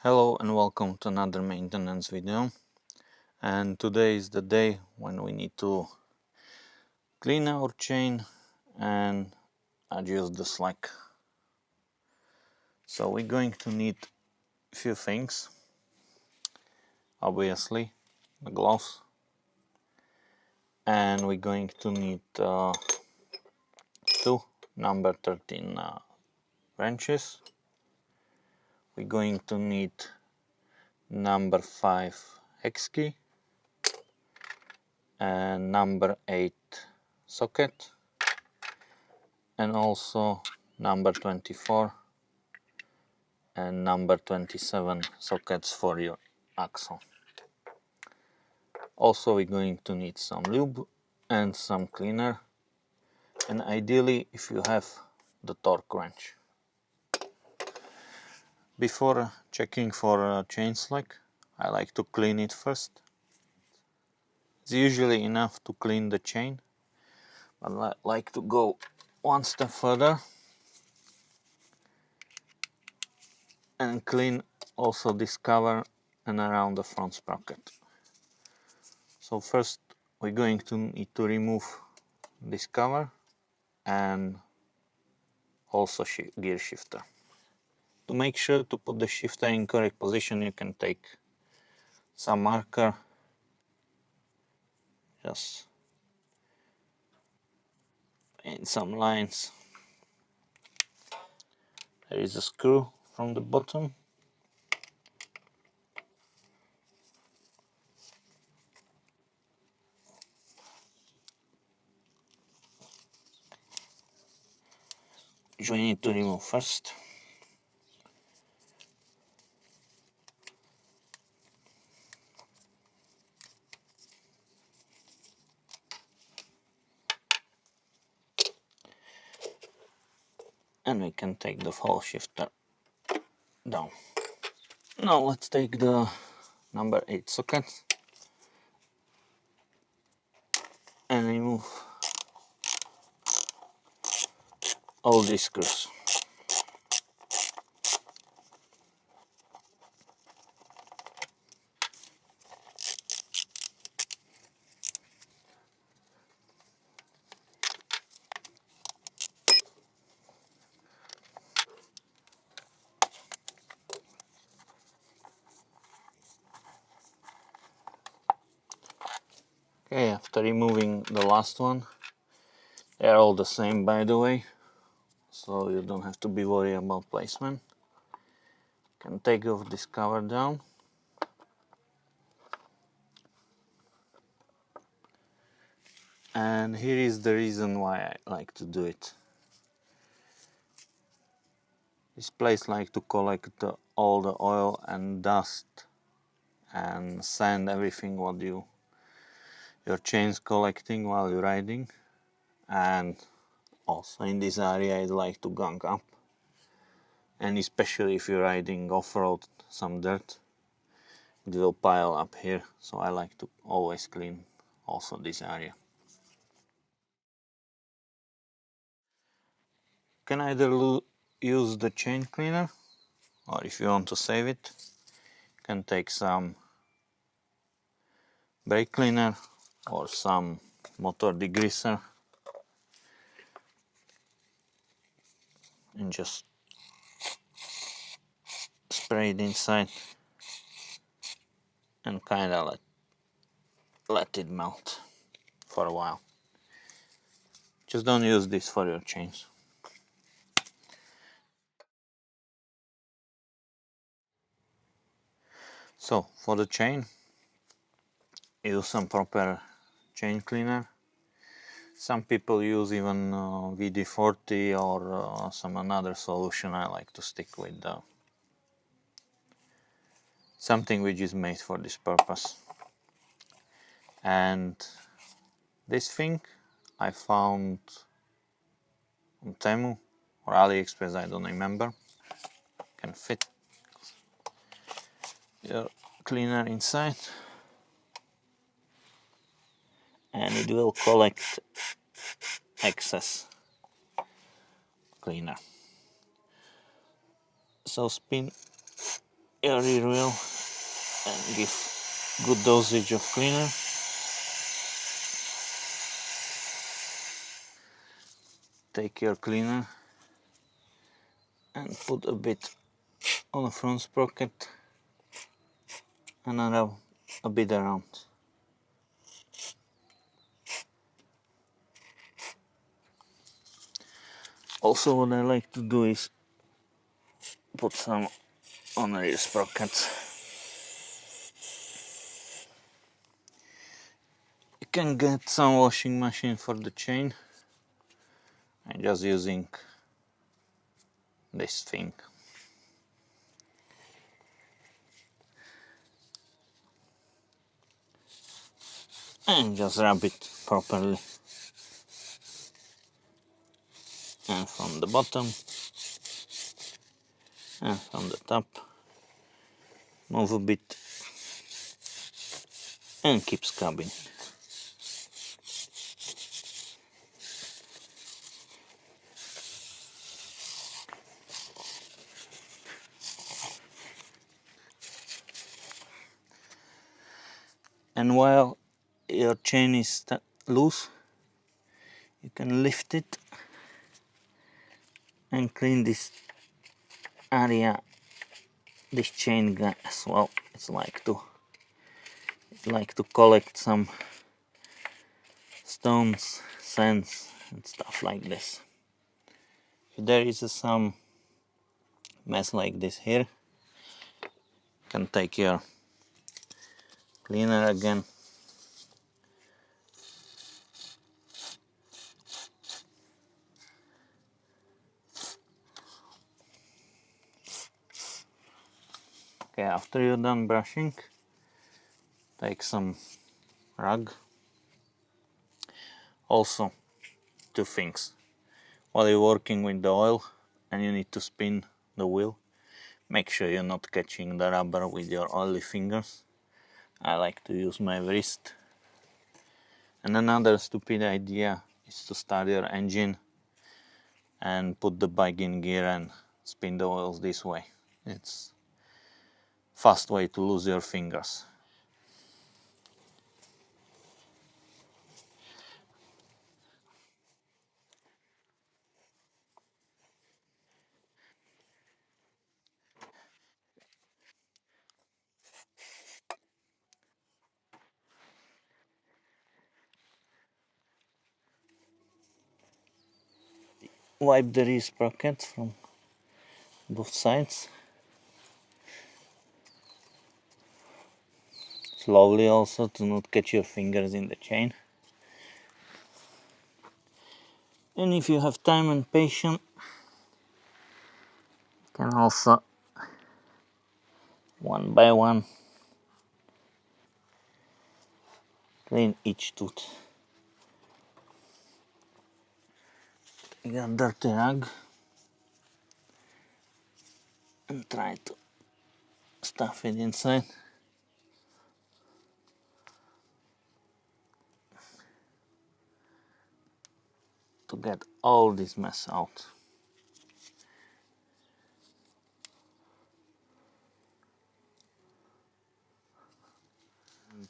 Hello and welcome to another maintenance video, and today is the day when we need to clean our chain and adjust the slack. So we're going to need a few things. Obviously the gloves, and we're going to need two number 13 wrenches. We're going to need number 5 hex key and number 8 socket, and also number 24 and number 27 sockets for your axle. Also we're going to need some lube and some cleaner, and ideally if you have the torque wrench. Before checking for chain slack, I like to clean it first. It's usually enough to clean the chain, but I like to go one step further and clean also this cover and around the front sprocket. So first we're going to need to remove this cover and also gear shifter. To make sure to put the shifter in correct position, you can take some marker, just in some lines. There is a screw from the bottom. Which we need to remove first. And we can take the whole shifter down. Now let's take the number 8 socket and remove all these screws. Okay, after removing the last one, they're all the same by the way, so you don't have to be worried about placement. You can take off this cover down. And here is the reason why I like to do it. This place like to collect all the oil and dust and sand, everything what your chain's collecting while you're riding. And also in this area I'd like to gunk up, and especially if you're riding off-road, some dirt, it will pile up here, so I like to always clean also this area. You can either use the chain cleaner, or if you want to save it, you can take some brake cleaner or some motor degreaser and just spray it inside and kind of let it melt for a while. Just don't use this for your chains. So for the chain, use some proper chain cleaner. Some people use even WD-40 or some another solution. I like to stick with something which is made for this purpose. And this thing I found on Temu or AliExpress, I don't remember. Can fit your cleaner inside and it will collect excess cleaner. So spin your rear wheel and give good dosage of cleaner. Take your cleaner and put a bit on the front sprocket and a bit around. Also, what I like to do is put some on the rear sprockets. You can get some washing machine for the chain. I'm just using this thing. And just rub it properly. And from the bottom and from the top. Move a bit and keep scrubbing. And while your chain is loose, you can lift it and clean this area, this chain guy as well. It's like to collect some stones, sands and stuff like this. If there is some mess like this here, you can take your cleaner again okay. After you're done brushing, take some rag. Also, two things. While you're working with the oil and you need to spin the wheel, make sure you're not catching the rubber with your oily fingers. I like to use my wrist. And another stupid idea is to start your engine and put the bike in gear and spin the oils this way. It's a fast way to lose your fingers. Wipe the rear sprocket from both sides. Slowly also, to not catch your fingers in the chain. And if you have time and patience, you can also one by one clean each tooth. You got dirty rag and try to stuff it inside. To get all this mess out. And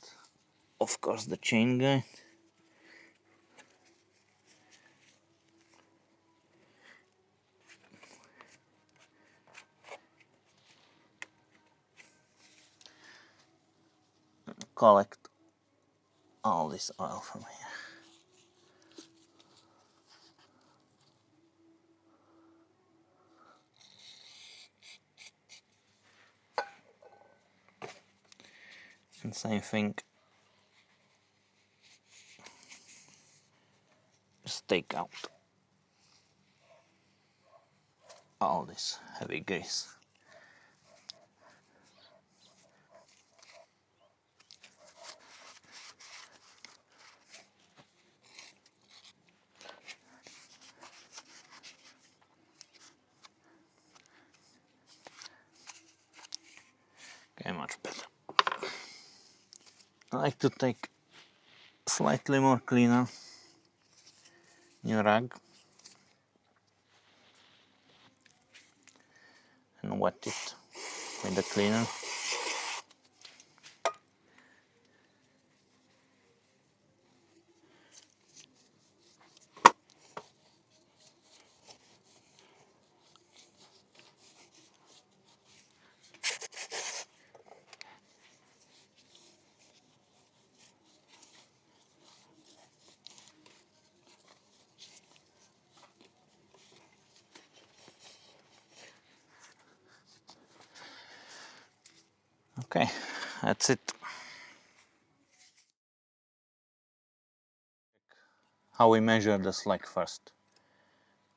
of course the chain guide. Collect all this oil from here. And same thing, just take out all this heavy grease. Okay, much better. I like to take slightly more cleaner new rag and wet it with the cleaner. Okay, that's it. How we measure the slack first.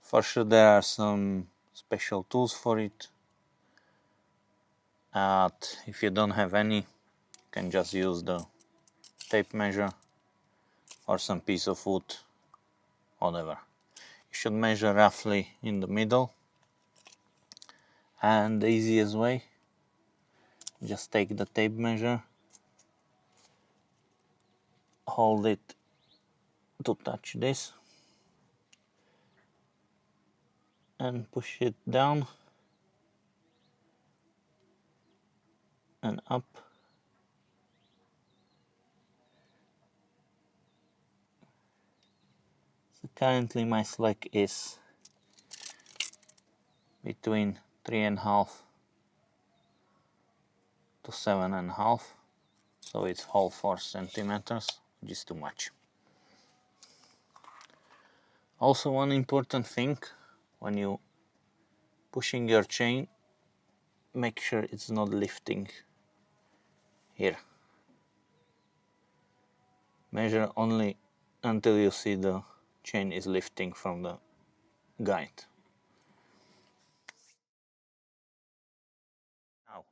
For sure there are some special tools for it. If you don't have any, you can just use the tape measure or some piece of wood, whatever. You should measure roughly in the middle, and the easiest way, just take the tape measure, hold it to touch this and push it down and up. So currently my slack is between 3.5 to 7.5, so it's whole 4 centimeters, which is too much. Also, one important thing, when you pushing your chain, make sure it's not lifting here. Measure only until you see the chain is lifting from the guide. Now,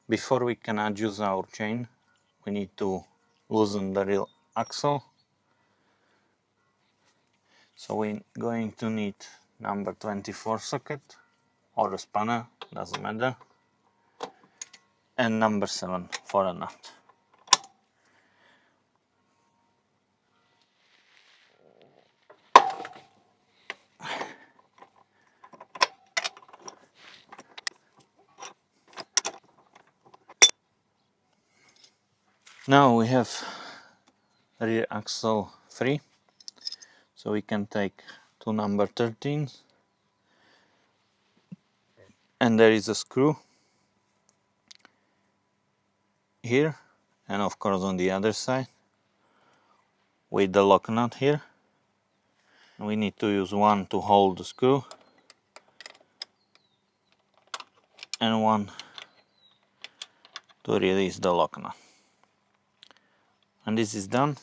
before we can adjust our chain, we need to loosen the real axle. So we're going to need number 24 socket or a spanner, doesn't matter, and number 7 for a nut. Now we have rear axle free, so we can take to number 13, and there is a screw here and of course on the other side with the lock nut here. We need to use one to hold the screw and one to release the lock nut. And this is done.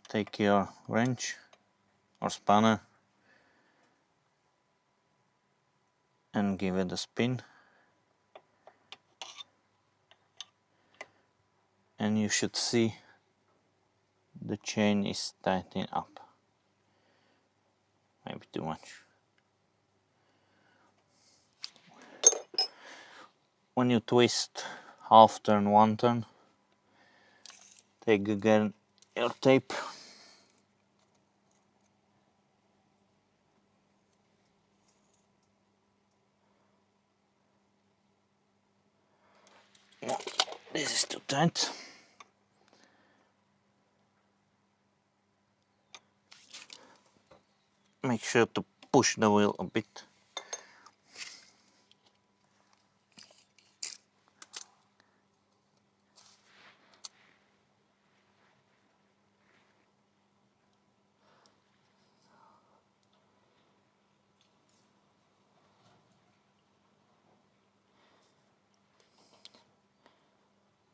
Take your wrench or spanner and give it a spin, and you should see the chain is tightening up. Maybe too much. When you twist half turn, 1 turn, take again your tape this is too tight. Make sure to push the wheel a bit.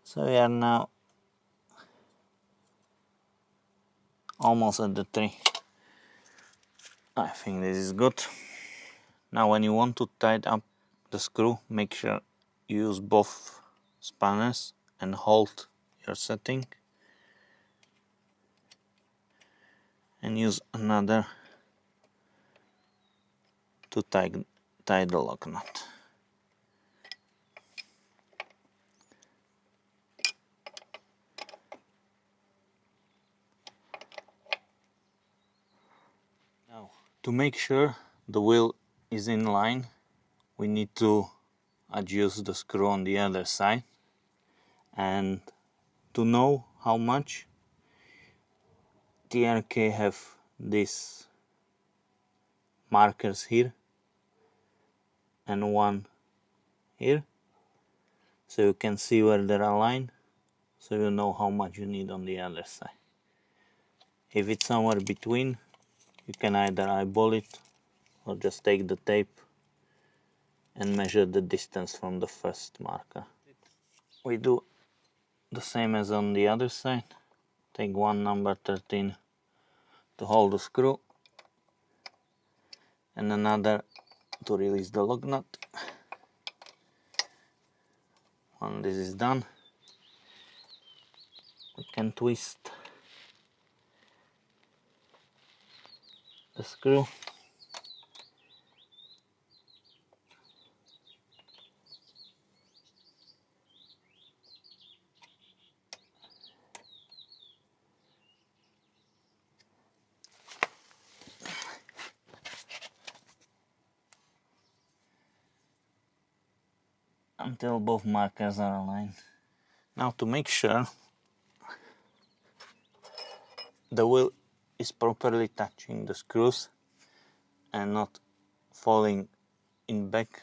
So we are now almost at the 3. I think this is good. Now when you want to tighten up the screw, make sure you use both spanners and hold your setting, and use another to tie the lock nut. Now, to make sure the wheel is in line we need to adjust the screw on the other side, and to know how much, TRK have these markers here and one here, so you can see where they're aligned, so you know how much you need on the other side. If it's somewhere between, you can either eyeball it or just take the tape and measure the distance from the first marker. We do the same as on the other side. Take one number 13 to hold the screw and another to release the lug nut. When this is done, we can twist the screw until both markers are aligned. Now, to make sure the wheel is properly touching the screws and not falling in back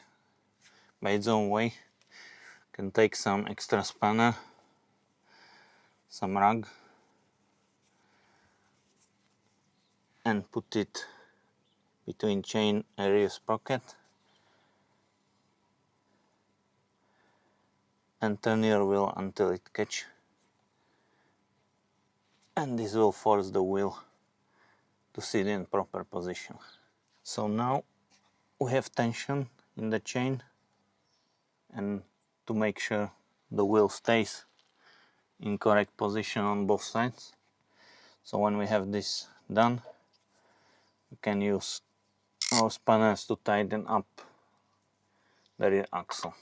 by its own way, you can take some extra spanner, some rag, and put it between chain and rear sprocket and turn your wheel until it catches, and this will force the wheel to sit in proper position. So now we have tension in the chain, and to make sure the wheel stays in correct position on both sides, so when we have this done, we can use our spanners to tighten up the rear axle.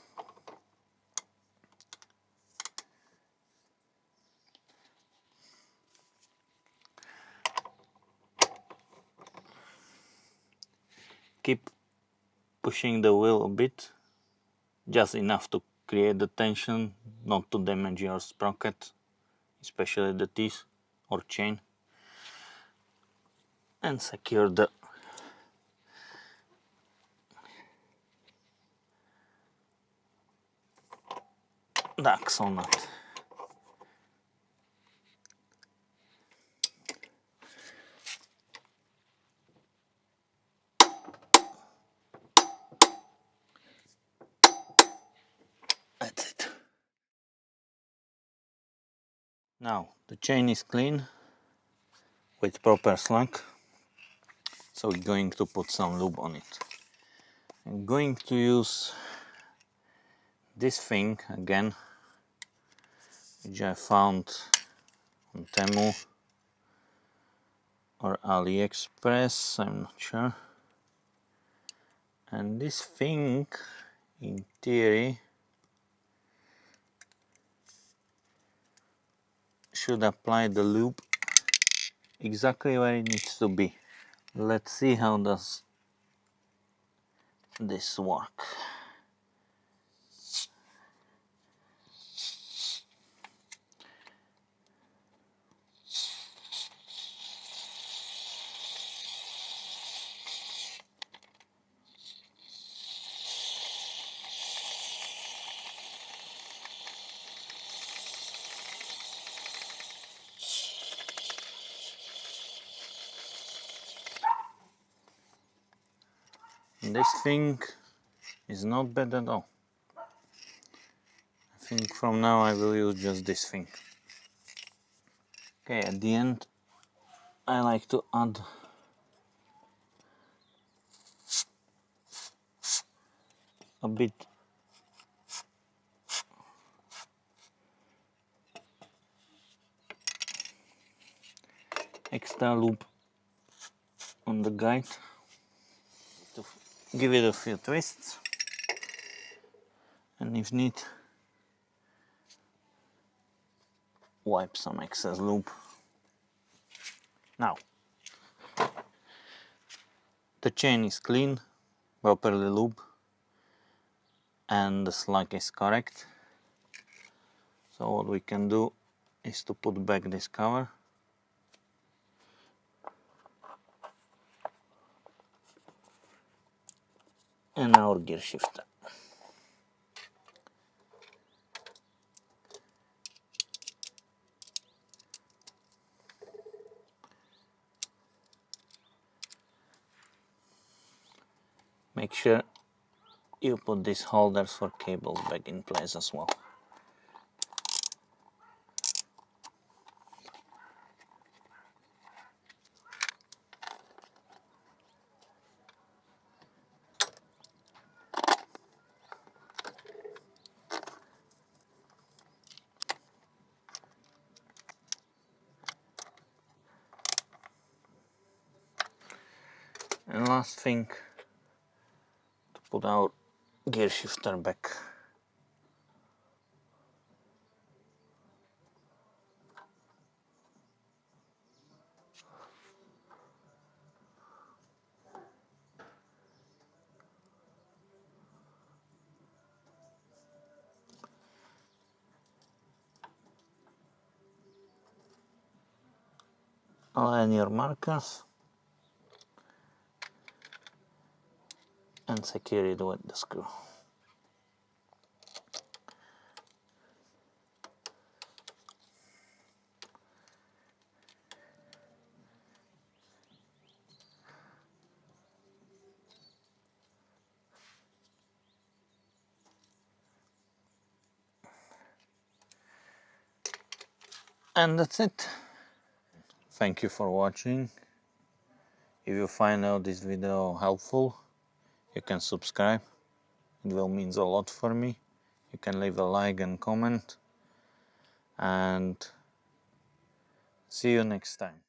Keep pushing the wheel a bit, just enough to create the tension, not to damage your sprocket, especially the teeth or chain, and secure the axle nut. That's it. Now the chain is clean with proper slack, so we're going to put some lube on it. I'm going to use this thing again, which I found on Temu or AliExpress, I'm not sure. And this thing, in theory, should apply the lube exactly where it needs to be. Let's see how does this work. This thing is not bad at all. I think from now I will use just this thing. Okay, at the end I like to add a bit extra lube on the guide to give it a few twists, and if need, wipe some excess lube. Now the chain is clean, properly lubed, and the slug is correct. So what we can do is to put back this cover and our gear shifter. Make sure you put these holders for cables back in place as well. And last thing, to put our gear shifter back. Align your markers and secure it with the screw. And that's it. Thank you for watching. If you find out this video helpful, you can subscribe. It will mean a lot for me. You can leave a like and comment. And see you next time.